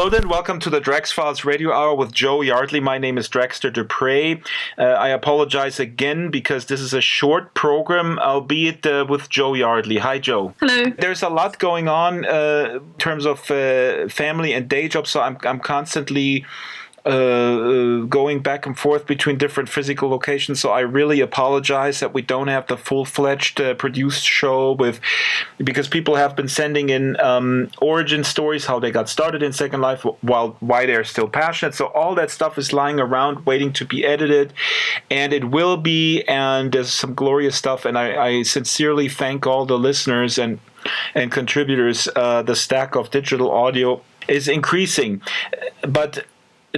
Hello then, welcome to the Drax Files Radio Hour with Joe Yardley. My name is Draxter Dupre. I apologize again because this is a short program, albeit with Joe Yardley. Hi, Joe. Hello. There's a lot going on in terms of family and day job, so I'm constantly going back and forth between different physical locations, so I really apologize that we don't have the full-fledged produced show because people have been sending in origin stories, how they got started in Second Life, why they're still passionate. So all that stuff is lying around waiting to be edited, and it will be, and there's some glorious stuff, and I sincerely thank all the listeners and contributors. The stack of digital audio is increasing, but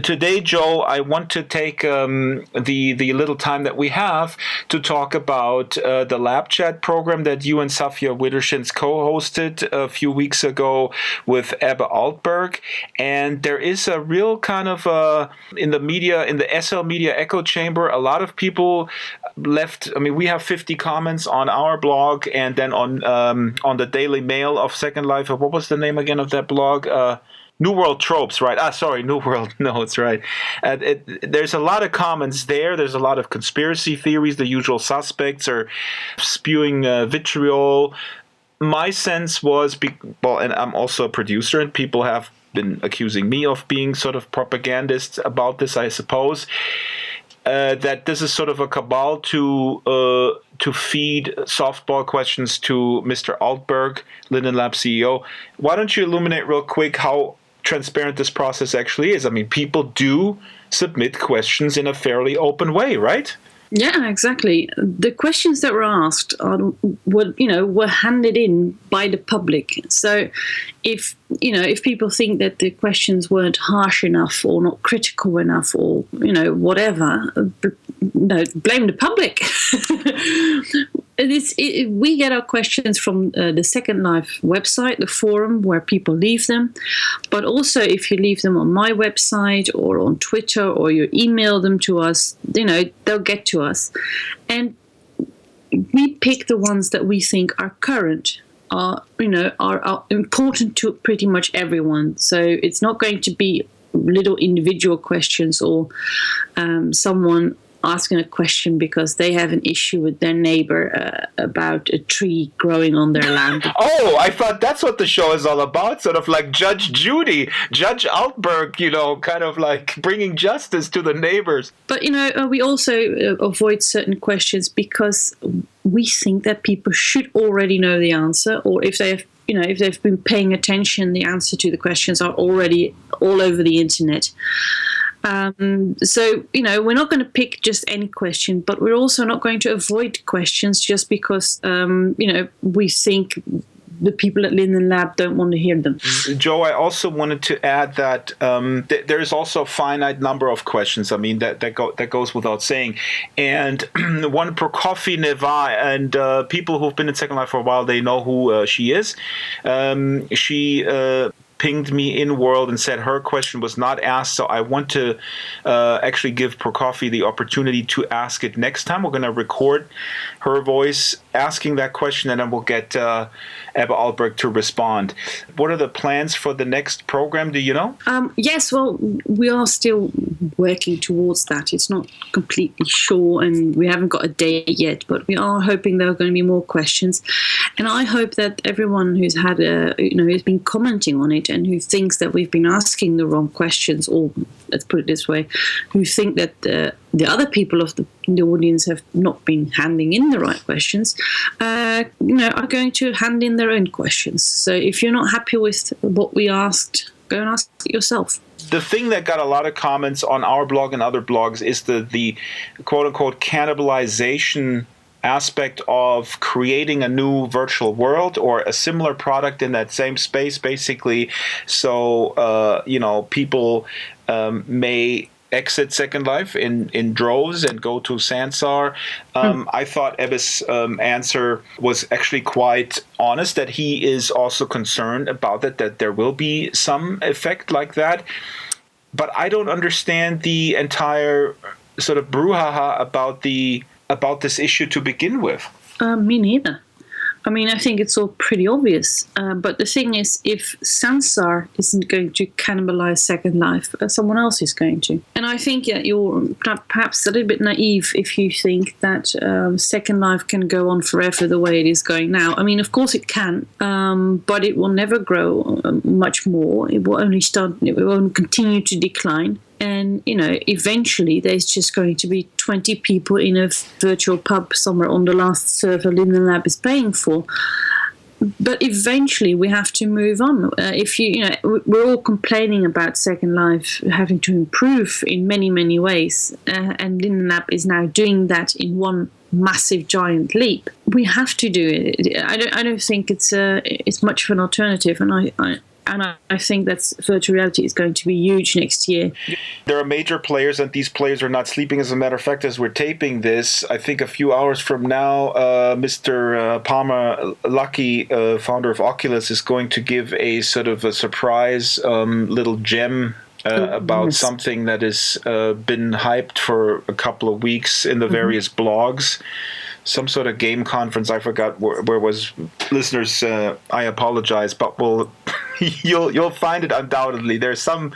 today, Joe, I want to take the little time that we have to talk about the Lab Chat program that you and Safia Widershins co-hosted a few weeks ago with Ebbe Altberg. And there is a real kind of, in the media, in the SL Media echo chamber, a lot of people left. I mean, we have 50 comments on our blog, and then on the Daily Mail of Second Life. What was the name again of that blog? New World Tropes, right? New World Notes, right? There's a lot of comments there. There's a lot of conspiracy theories. The usual suspects are spewing vitriol. My sense was, and I'm also a producer, and people have been accusing me of being sort of propagandist about this, I suppose, that this is sort of a cabal to feed softball questions to Mr. Altberg, Linden Lab CEO. Why don't you illuminate real quick how transparent this process actually is? I mean, people do submit questions in a fairly open way, right? Yeah, exactly. The questions that were asked were handed in by the public. So if people think that the questions weren't harsh enough or not critical enough or, whatever, blame the public. We get our questions from the Second Life website, the forum where people leave them. But also if you leave them on my website or on Twitter or you email them to us, they'll get to us. And we pick the ones that we think are current, are important to pretty much everyone. So it's not going to be little individual questions or someone asking a question because they have an issue with their neighbor about a tree growing on their land. Oh, I thought that's what the show is all about, sort of like Judge Judy, Judge Altberg, kind of like bringing justice to the neighbors. But, we also avoid certain questions because we think that people should already know the answer, or if they have if they've been paying attention, the answer to the questions are already all over the internet. So, we're not going to pick just any question, but we're also not going to avoid questions just because, we think the people at Linden Lab don't want to hear them. Joe, I also wanted to add that there's also a finite number of questions. I mean, that goes without saying. And one Prokofy Neva, and people who've been in Second Life for a while, they know who she is. She pinged me in World and said her question was not asked, so I want to actually give Prokofy the opportunity to ask it next time. We're going to record her voice asking that question, and then we'll get Ebbe Altberg to respond. What are the plans for the next program? Do you know? Yes, well, we are still working towards that. It's not completely sure, and we haven't got a date yet, but we are hoping there are going to be more questions. And I hope that everyone who's had who's been commenting on it and who thinks that we've been asking the wrong questions, or let's put it this way, who think that the other people of the audience have not been handing in the right questions, are going to hand in their own questions. So if you're not happy with what we asked, go and ask it yourself. The thing that got a lot of comments on our blog and other blogs is the quote-unquote cannibalization aspect of creating a new virtual world or a similar product in that same space, basically. So, people may exit Second Life in droves and go to Sansar. I thought Ebbe's answer was actually quite honest, that he is also concerned about it, that there will be some effect like that. But I don't understand the entire sort of brouhaha about this issue to begin with. Me neither. I mean, I think it's all pretty obvious. But the thing is, if Sansar isn't going to cannibalize Second Life, someone else is going to. And I think that you're perhaps a little bit naive if you think that Second Life can go on forever the way it is going now. I mean, of course it can, but it will never grow much more. It will only continue to decline. And, eventually there's just going to be 20 people in a virtual pub somewhere on the last server Linden Lab is paying for. But eventually we have to move on. We're all complaining about Second Life having to improve in many, many ways. And Linden Lab is now doing that in one massive giant leap. We have to do it. I don't think it's much of an alternative. And I think that virtual reality is going to be huge next year. There are major players, and these players are not sleeping. As a matter of fact, as we're taping this, I think a few hours from now, Mr. Palmer Luckey, founder of Oculus, is going to give a sort of a surprise little gem about something that has been hyped for a couple of weeks in the various blogs. Some sort of game conference. I forgot where was. Listeners, I apologize, but you'll find it undoubtedly. There's some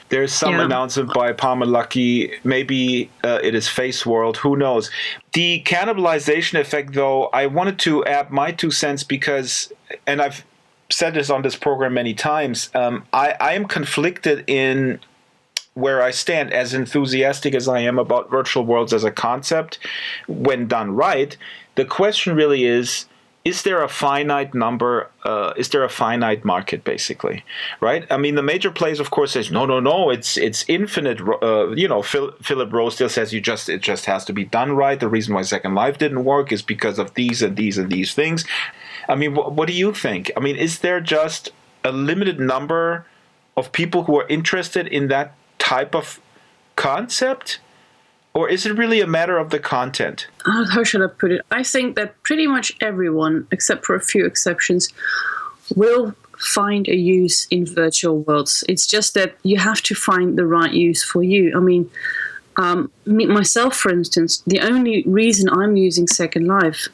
announcement by Palmer Luckey. Maybe it is Face World. Who knows? The cannibalization effect, though, I wanted to add my 2 cents because, and I've said this on this program many times, I am conflicted in where I stand, as enthusiastic as I am about virtual worlds as a concept. When done right, the question really is there a finite number, is there a finite market, basically, right? I mean, the major players, of course, says, no, it's infinite. Philip Rosedale says it just has to be done right. The reason why Second Life didn't work is because of these and these and these things. I mean, what do you think? I mean, is there just a limited number of people who are interested in that type of concept, or is it really a matter of the content? How should I put it? I think that pretty much everyone, except for a few exceptions, will find a use in virtual worlds. It's just that you have to find the right use for you. I mean, myself, for instance, the only reason I'm using Second Life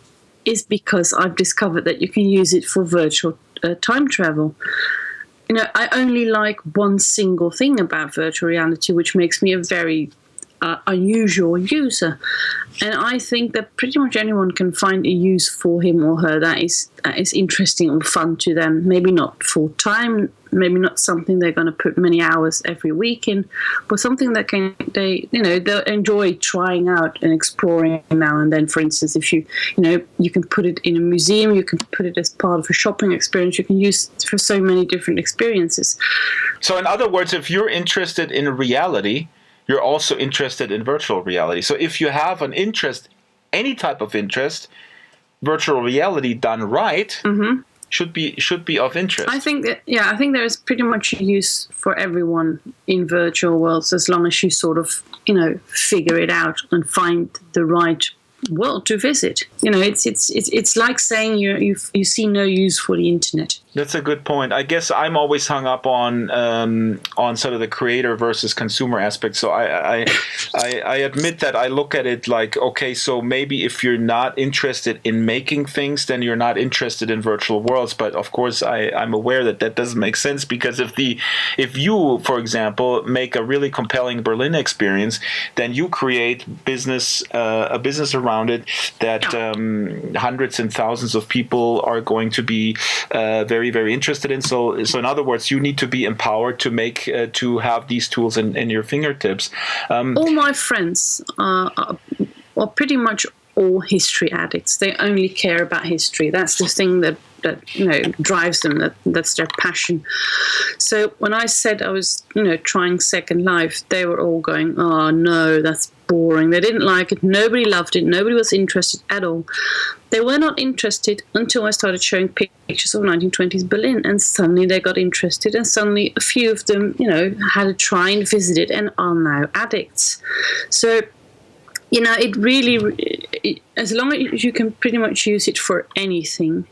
is because I've discovered that you can use it for virtual time travel. I only like one single thing about virtual reality, which makes me a very unusual user. And I think that pretty much anyone can find a use for him or her that is interesting or fun to them. Maybe not full time, maybe not something they're going to put many hours every week in, but something that they'll enjoy trying out and exploring now and then. For instance, if you can put it in a museum, you can put it as part of a shopping experience, you can use it for so many different experiences. So in other words, if you're interested in reality, you're also interested in virtual reality. So if you have an interest, any type of interest, virtual reality done right should be of interest. I think there is pretty much a use for everyone in virtual worlds, as long as you sort of figure it out and find the right world to visit. It's like saying you see no use for the internet. That's a good point. I guess I'm always hung up on sort of the creator versus consumer aspect. So I admit that I look at it like, okay, so maybe if you're not interested in making things, then you're not interested in virtual worlds. But of course, I'm aware that doesn't make sense, because if you, for example, make a really compelling Berlin experience, then you create a business around it that hundreds and thousands of people are going to be very, very interested in. So in other words, you need to be empowered to have these tools in your fingertips. All my friends are pretty much all history addicts. They only care about history. That's the thing that drives them. That's their passion. So when I said I was trying Second Life, they were all going, "Oh no, that's boring." They didn't like it. Nobody loved it. Nobody was interested at all. They were not interested until I started showing pictures of 1920s Berlin, and suddenly they got interested, and suddenly a few of them, had a try and visited and are now addicts. So, it really, as long as you can pretty much use it for anything,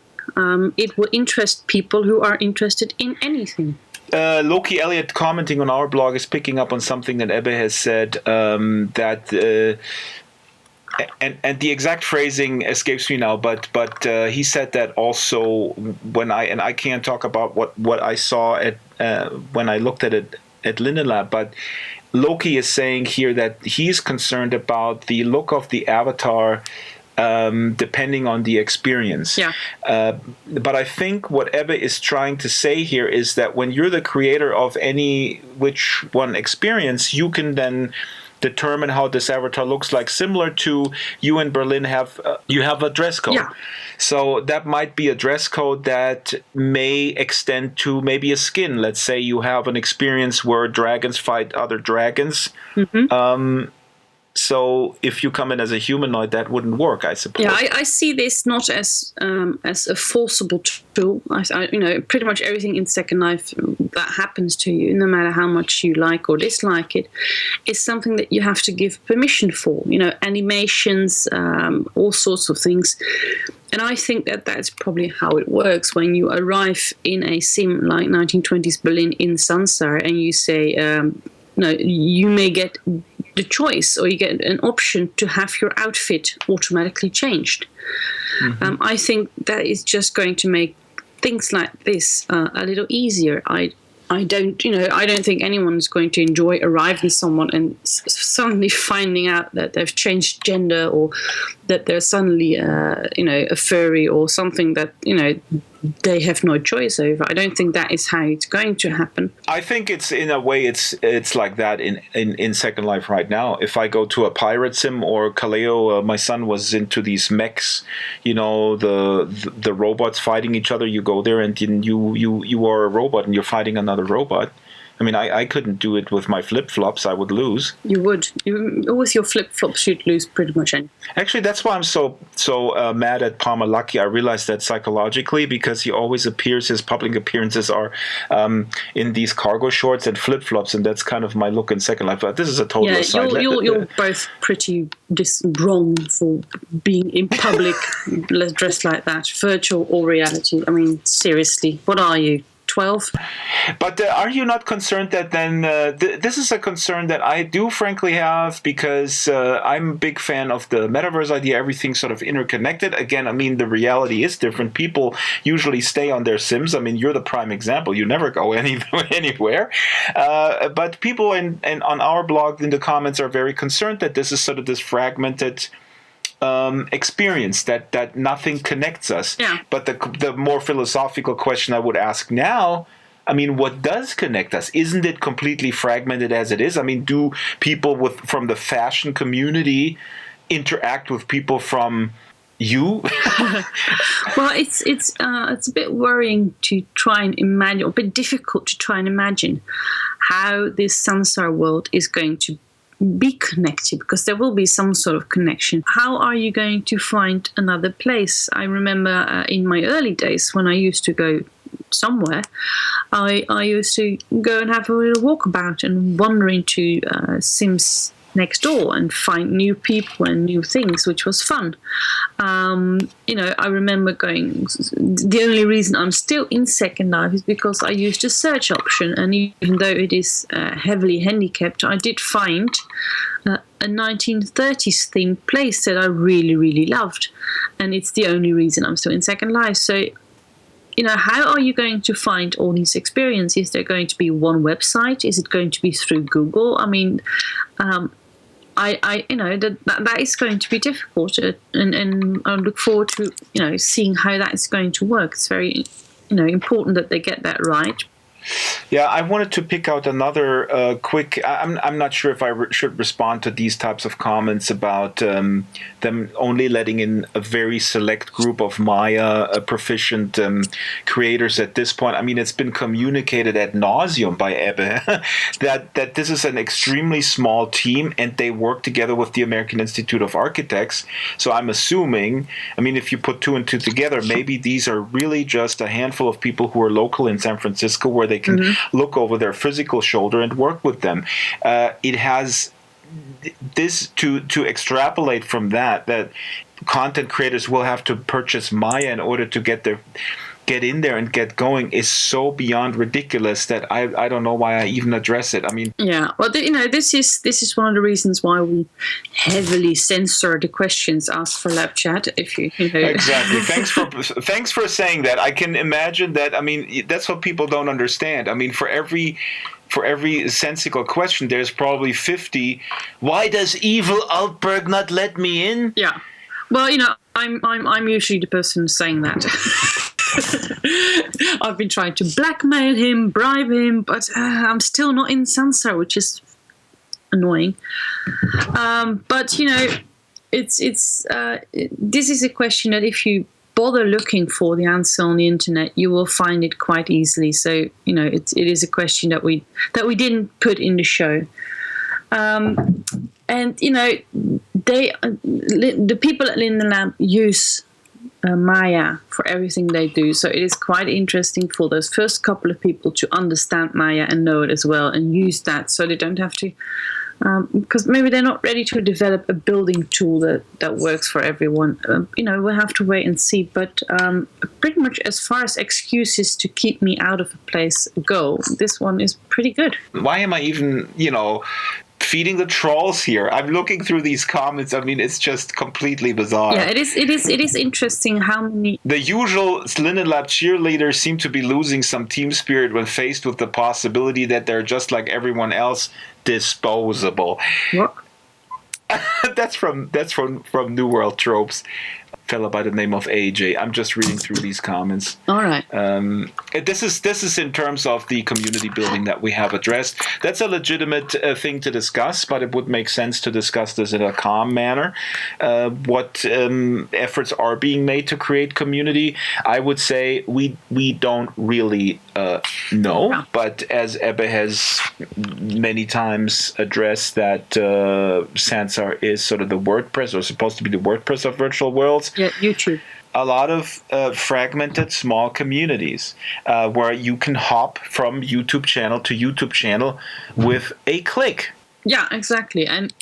it will interest people who are interested in anything. Loki Elliott, commenting on our blog, is picking up on something that Ebbe has said, that and the exact phrasing escapes me now, but he said that also when I can't talk about what I saw at when I looked at it at Linden Lab, but Loki is saying here that he's concerned about the look of the avatar depending on the experience. Yeah. But I think what Ebbe is trying to say here is that when you're the creator of any which one experience, you can then determine how this avatar looks like, similar to you in Berlin have you have a dress code. Yeah. So that might be a dress code that may extend to maybe a skin. Let's say you have an experience where dragons fight other dragons. So if you come in as a humanoid, that wouldn't work, I suppose. Yeah, I see this not as a forcible tool. Pretty much everything in Second Life that happens to you, no matter how much you like or dislike it, is something that you have to give permission for. Animations, all sorts of things. And I think that that's probably how it works when you arrive in a sim like 1920s Berlin in Sansar and you say, you may get the choice or you get an option to have your outfit automatically changed. I think that is just going to make things like this a little easier. I don't think anyone's going to enjoy arriving someone and suddenly finding out that they've changed gender or that they're suddenly, a furry or something that, they have no choice over. I don't think that is how it's going to happen. I think it's in a way it's like that in Second Life right now. If I go to a pirate sim or Kaleo, my son was into these mechs, the robots fighting each other. You go there and you are a robot and you're fighting another robot. I mean, I couldn't do it with my flip-flops. I would lose. You would. With your flip-flops, you'd lose pretty much anything. Actually, that's why I'm so mad at Palmer Lucky. I realized that psychologically because he always appears, his public appearances are in these cargo shorts and flip-flops, and that's kind of my look in Second Life. But this is a total aside. You're both pretty wrong for being in public dressed like that, virtual or reality. I mean, seriously, what are you? 12. But are you not concerned that then this is a concern that I do frankly have because I'm a big fan of the metaverse idea, everything sort of interconnected. Again, I mean, the reality is different. People usually stay on their Sims. I mean, you're the prime example. You never go anywhere. But people and on our blog in the comments are very concerned that this is sort of this fragmented experience that nothing connects us. Yeah. But the more philosophical question I would ask now, I mean, what does connect us? Isn't it completely fragmented as it is? I mean, do people from the fashion community interact with people from you? Well, it's a bit worrying to try and imagine, or a bit difficult to try and imagine how this Sansar world is going to be connected, because there will be some sort of connection. How are you going to find another place? I remember in my early days when I used to go somewhere, I used to go and have a little walkabout and wander into Sims next door and find new people and new things, which was fun. I remember going, the only reason I'm still in Second Life is because I used a search option, and even though it is heavily handicapped, I did find a 1930s themed place that I really, really loved, and it's the only reason I'm still in Second Life. So how are you going to find all these experiences? Is there going to be one website? Is it going to be through Google? I mean, that is going to be difficult, and I look forward to seeing how that is going to work. It's very important that they get that right. Yeah, I wanted to pick out another quick. I'm not sure if I should respond to these types of comments about them only letting in a very select group of Maya proficient creators at this point. I mean, it's been communicated ad nauseum by Ebbe that this is an extremely small team and they work together with the American Institute of Architects. So I'm assuming, I mean, if you put two and two together, maybe these are really just a handful of people who are local in San Francisco where they can look over their physical shoulder and work with them. It has this to extrapolate from that content creators will have to purchase Maya in order to get get in there and get going is so beyond ridiculous that I don't know why I even address it. I mean, yeah. Well, this is one of the reasons why we heavily censor the questions asked for lab chat. If you know exactly. Thanks for saying that. I can imagine that. I mean, that's what people don't understand. I mean, for every sensical question, there's probably 50. Why does evil Altberg not let me in? Yeah. Well, I'm usually the person saying that. I've been trying to blackmail him, bribe him, but I'm still not in Sansa, which is annoying. But this is a question that if you bother looking for the answer on the internet, you will find it quite easily. So it is a question that we didn't put in the show. And the people at Linden Lab use Maya for everything they do. So it is quite interesting for those first couple of people to understand Maya and know it as well and use that, so they don't have to. Because maybe they're not ready to develop a building tool that works for everyone. We'll have to wait and see. But pretty much as far as excuses to keep me out of a place go, this one is pretty good. Why am I even, feeding the trolls here? I'm looking through these comments. I mean, it's just completely bizarre. Yeah, it is interesting how many. The usual Linden Lab cheerleaders seem to be losing some team spirit when faced with the possibility that they're just like everyone else, disposable. What? That's from New World Tropes. Fella by the name of AJ. I'm just reading through these comments. All right. This is in terms of the community building that we have addressed. That's a legitimate thing to discuss, but it would make sense to discuss this in a calm manner. What efforts are being made to create community? I would say we don't really know, Yeah. but as Ebbe has many times addressed, that Sansar is sort of the WordPress, or supposed to be the WordPress of virtual worlds. Yeah, YouTube. A lot of fragmented small communities where you can hop from YouTube channel to YouTube channel with a click. Yeah, exactly. And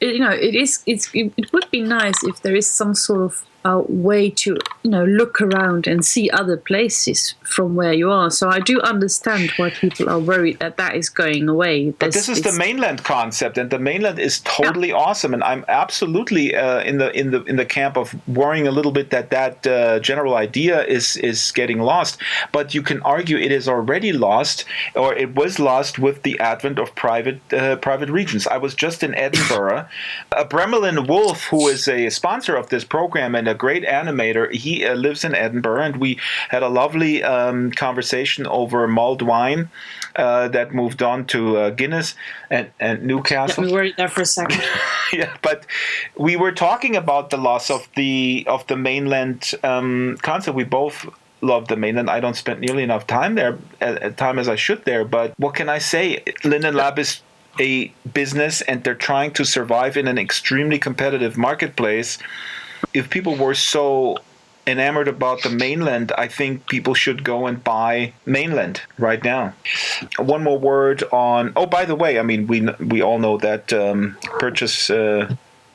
it would be nice if there is some sort of way to look around and see other places from where you are. So I do understand why people are worried that is going away. But this is the mainland concept, and the mainland is totally awesome. And I'm absolutely in the camp of worrying a little bit that general idea is getting lost. But you can argue it is already lost, or it was lost with the advent of private regions. I was just in Edinburgh. Bremelin Wolf, who is a sponsor of this program and a great animator, he lives in Edinburgh, and we had a lovely conversation over mulled wine that moved on to Guinness and Newcastle. Yeah, we were there for a second. Yeah, but we were talking about the loss of the mainland concept. We both love the mainland. I don't spend nearly enough time there, time as I should there. But what can I say? Linden Lab is a business, and they're trying to survive in an extremely competitive marketplace. If people were so enamored about the mainland, I think people should go and buy mainland right now. One more word on. Oh, by the way, I mean we all know that purchase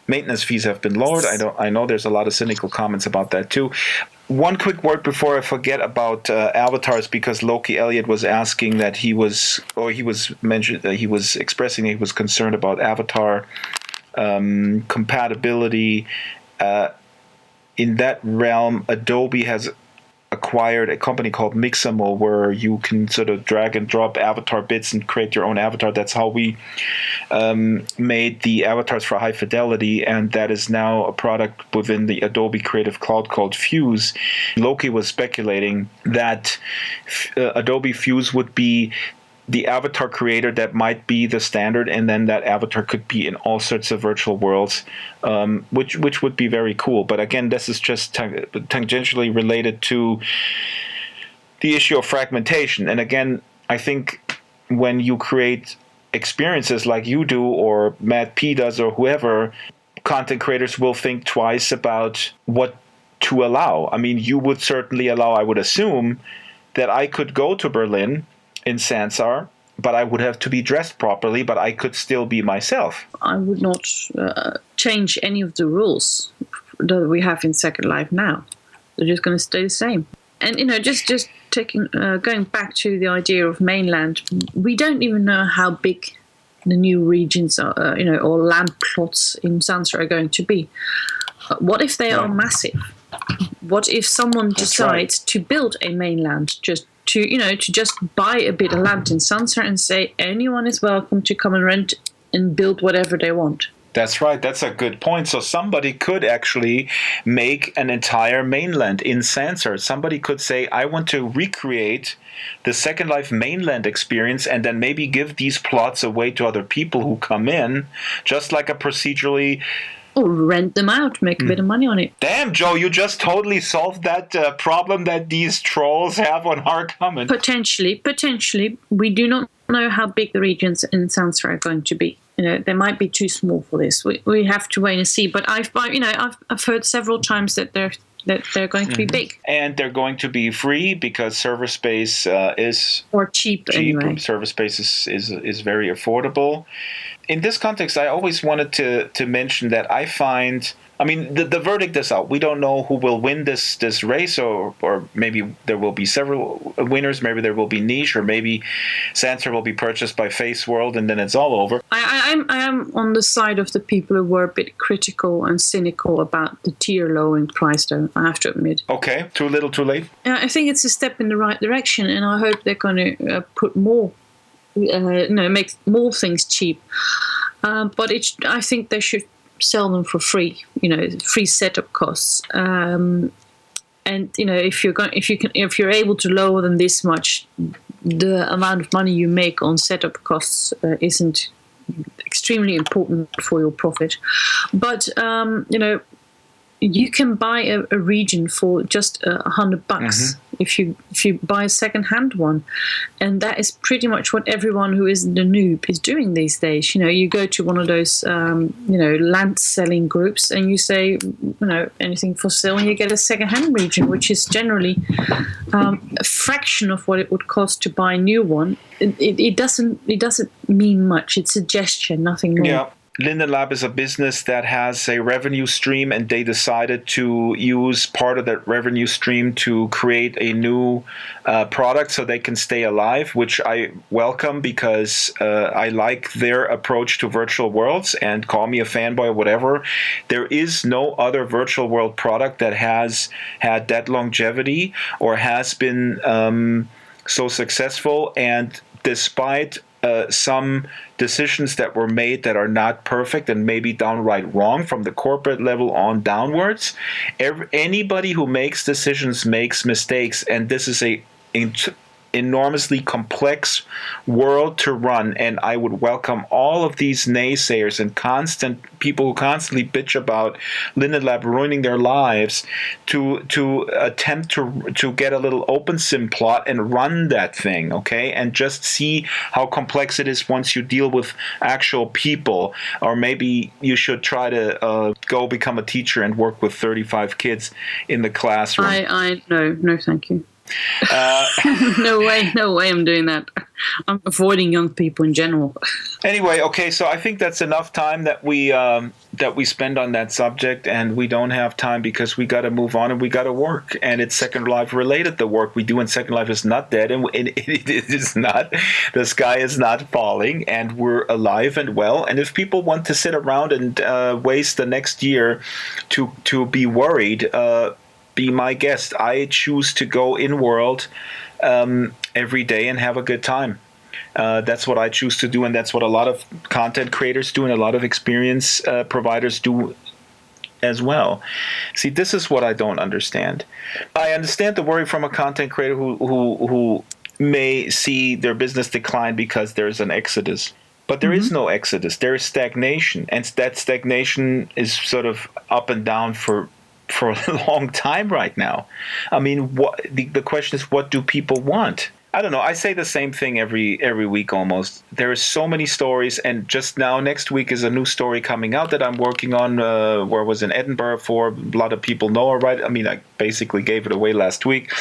maintenance fees have been lowered. I know there's a lot of cynical comments about that too. One quick word before I forget about avatars, because Loki Elliott was asking that he was expressing that he was concerned about avatar compatibility. In that realm, Adobe has acquired a company called Mixamo, where you can sort of drag and drop avatar bits and create your own avatar. That's how we made the avatars for high fidelity, and that is now a product within the Adobe Creative Cloud called Fuse. Loki was speculating that Adobe Fuse would be the avatar creator that might be the standard, and then that avatar could be in all sorts of virtual worlds, which would be very cool. But again, this is just tangentially related to the issue of fragmentation. And again, I think when you create experiences like you do, or Matt P does, or whoever, content creators will think twice about what to allow. I mean, you would certainly allow, I would assume, that I could go to Berlin in Sansar, but I would have to be dressed properly, but I could still be myself. I would not change any of the rules that we have in Second Life now. They're just going to stay the same. And just taking going back to the idea of mainland, we don't even know how big the new regions are, or land plots in Sansa are going to be. What if they are massive? What if someone decides to build a mainland, just to just buy a bit of land in Sansa and say anyone is welcome to come and rent and build whatever they want? That's right. That's a good point. So somebody could actually make an entire mainland in Sansa. Somebody could say, I want to recreate the Second Life mainland experience and then maybe give these plots away to other people who come in, just like a procedurally... Or rent them out, make a bit of money on it. Damn, Joe, you just totally solved that problem that these trolls have on our comment. Potentially. We do not know how big the regions in Sansa are going to be. They might be too small for this. We have to wait and see. But I've heard several times that they're going to be big. And they're going to be free because server space is... Or cheap anyway. Server space is very affordable. In this context, I always wanted to mention that I find... I mean, the verdict is out. We don't know who will win this race, or maybe there will be several winners. Maybe there will be niche, or maybe Sansa will be purchased by Face World, and then it's all over. I am on the side of the people who were a bit critical and cynical about the tier lowering price, though, I have to admit. Okay, too little, too late? I think it's a step in the right direction, and I hope they're going to put more, make more things cheap. But I think they should sell them for free, free setup costs. And if you're able to lower them this much, the amount of money you make on setup costs isn't extremely important for your profit. But you can buy a region for just $100 if you buy a second-hand one, and that is pretty much what everyone who isn't a noob is doing these days. You go to one of those land selling groups and you say anything for sale, and you get a second-hand region, which is generally a fraction of what it would cost to buy a new one. It doesn't mean much. It's a gesture, nothing more. Yeah. Linden Lab is a business that has a revenue stream, and they decided to use part of that revenue stream to create a new product so they can stay alive, which I welcome because I like their approach to virtual worlds, and call me a fanboy or whatever. There is no other virtual world product that has had that longevity or has been so successful, and despite some decisions that were made that are not perfect and maybe downright wrong from the corporate level on downwards. Anybody who makes decisions makes mistakes, and this is a enormously complex world to run, and I would welcome all of these naysayers and constant people who constantly bitch about Linden Lab ruining their lives to attempt to get a little OpenSim plot and run that thing, okay, and just see how complex it is once you deal with actual people. Or maybe you should try to go become a teacher and work with 35 kids in the classroom. No, thank you. No way I'm doing that. I'm avoiding young people in general. Anyway, okay, so I think that's enough time that we spend on that subject, and we don't have time because we got to move on and we got to work, and it's Second Life related. The work we do in Second Life is not dead, and it is not, the sky is not falling, and we're alive and well. And if people want to sit around and waste the next year to be worried, be my guest. I choose to go in world every day and have a good time. That's what I choose to do, and that's what a lot of content creators do, and a lot of experience providers do as well. See, this is what I don't understand. I understand the worry from a content creator who may see their business decline because there's an exodus. But there is no exodus. There is stagnation, and that stagnation is sort of up and down for a long time right now. I mean, the question is, what do people want? I don't know. I say the same thing every week almost. There are so many stories, and just now next week is a new story coming out that I'm working on. Where I was in Edinburgh for. A lot of people know her, right? I mean, I basically gave it away last week.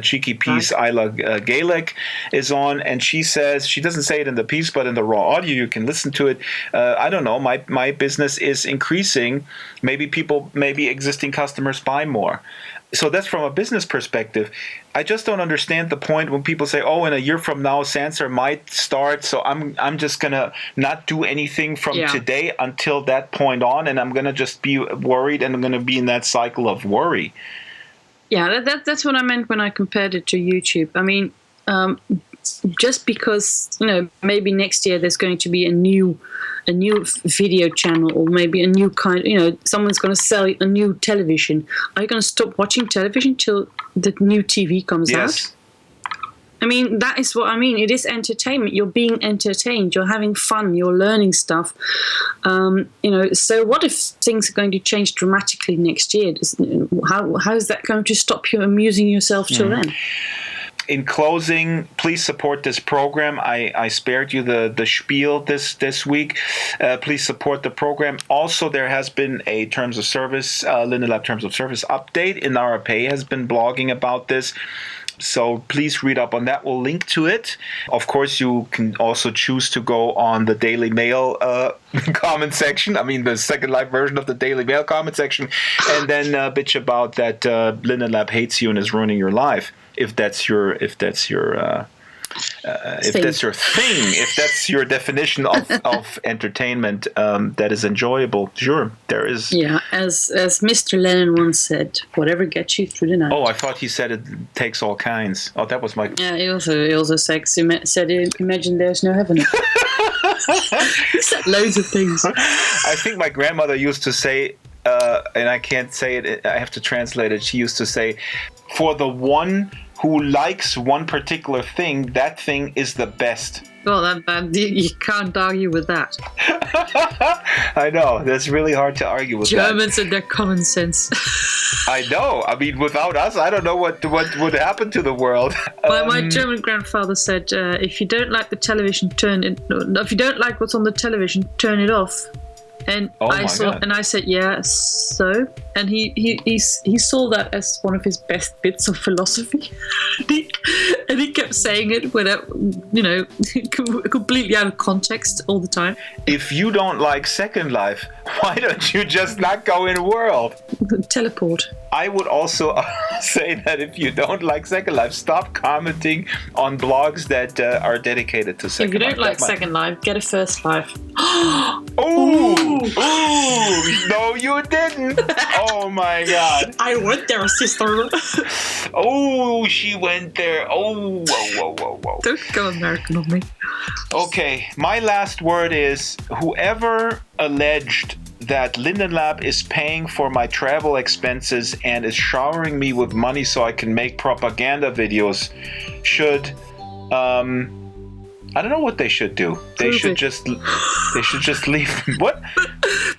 Cheeky piece, Isla Gaelic is on, and she says, she doesn't say it in the piece, but in the raw audio you can listen to it. I don't know. My business is increasing. Maybe existing customers buy more. So that's from a business perspective. I just don't understand the point when people say, "Oh, in a year from now, Sansa might start, so I'm just gonna not do anything from today until that point on, and I'm gonna just be worried, and I'm gonna be in that cycle of worry." Yeah, that's what I meant when I compared it to YouTube. I mean, just because maybe next year there's going to be a new video channel, or maybe a new kind, someone's going to sell a new television. Are you going to stop watching television till the new TV comes out? I mean, that is what I mean. It is entertainment. You're being entertained. You're having fun. You're learning stuff. So what if things are going to change dramatically next year? How is that going to stop you amusing yourself till then? In closing, please support this program. I spared you the spiel this week. Please support the program. Also, there has been a Terms of Service, Linden Lab Terms of Service update. Inara Pay has been blogging about this. So please read up on that. We'll link to it. Of course, you can also choose to go on the Daily Mail comment section. I mean, the Second Life version of the Daily Mail comment section. And then bitch about that Linden Lab hates you and is ruining your life. If that's your thing, if that's your definition of entertainment that is enjoyable, sure, there is. Yeah, as Mr. Lennon once said, whatever gets you through the night. Oh, I thought he said it takes all kinds. Oh, that was my. Yeah, he also said, imagine there's no heaven. He said loads of things. I think my grandmother used to say, and I can't say it, I have to translate it. She used to say, for the one who likes one particular thing, that thing is the best. Well, you can't argue with that. I know. That's really hard to argue with. Germans and their common sense. I know. I mean, without us, I don't know what would happen to the world. My German grandfather said, if you don't like the television, if you don't like what's on the television, turn it off. And I said, yeah, so? And he saw that as one of his best bits of philosophy. and he kept saying it without, completely out of context all the time. If you don't like Second Life, why don't you just not go in world? Teleport. I would also say that if you don't like Second Life, stop commenting on blogs that are dedicated to Second Life. If you don't like Second Life, get a First Life. Ooh! No, you didn't! Oh my God! I went there, sister. Oh, she went there. Oh, whoa. Don't go American on me. Okay, my last word is whoever alleged that Linden Lab is paying for my travel expenses and is showering me with money so I can make propaganda videos should I don't know what they should do. They should just leave. What?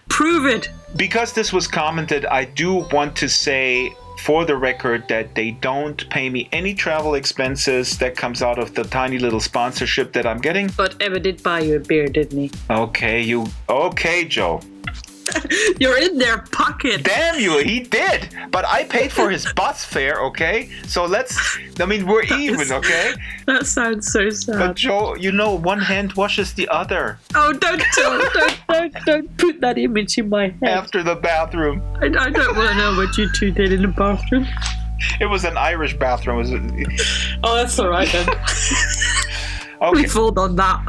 Prove it. Because this was commented, I do want to say for the record that they don't pay me any travel expenses. That comes out of the tiny little sponsorship that I'm getting. But Eva did buy you a beer, didn't he? Okay, Joe. You're in their pocket. Damn you, he did. But I paid for his bus fare, okay? So we're even, okay? That sounds so sad. But Joe, one hand washes the other. Oh, don't put that image in my head. After the bathroom. I don't want to know what you two did in the bathroom. It was an Irish bathroom. Oh, that's all right then. Okay. We fooled on that.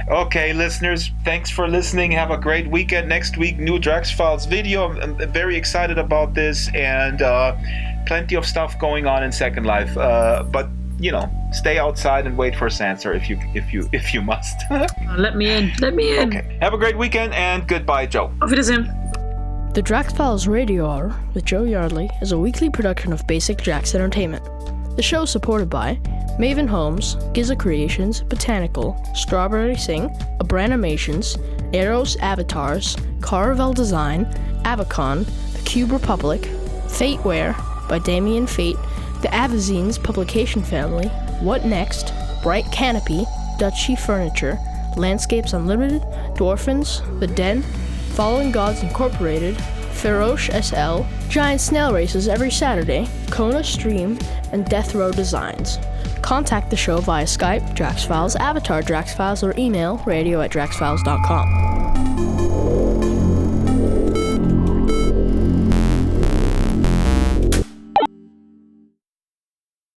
Okay, listeners, thanks for listening. Have a great weekend. Next week, new Drax Files video. I'm very excited about this, and plenty of stuff going on in Second Life. But stay outside and wait for Sansa if you must. Let me in. Okay. Have a great weekend, and goodbye, Joe. Auf Wiedersehen. The Drax Files Radio Hour with Joe Yardley is a weekly production of Basic Drax Entertainment. The show is supported by Maven Homes, Giza Creations, Botanical, Strawberry Sing, Abranimations, Eros Avatars, Caravel Design, Avacon, The Cube Republic, Fateware by Damien Fate, The Avazines Publication Family, What Next, Bright Canopy, Dutchy Furniture, Landscapes Unlimited, Dwarfins, The Den, Fallen Gods Incorporated, Feroce SL, Giant Snail Races every Saturday, Kona Stream, and Death Row Designs. Contact the show via Skype, DraxFiles, Avatar DraxFiles, or email radio@draxfiles.com.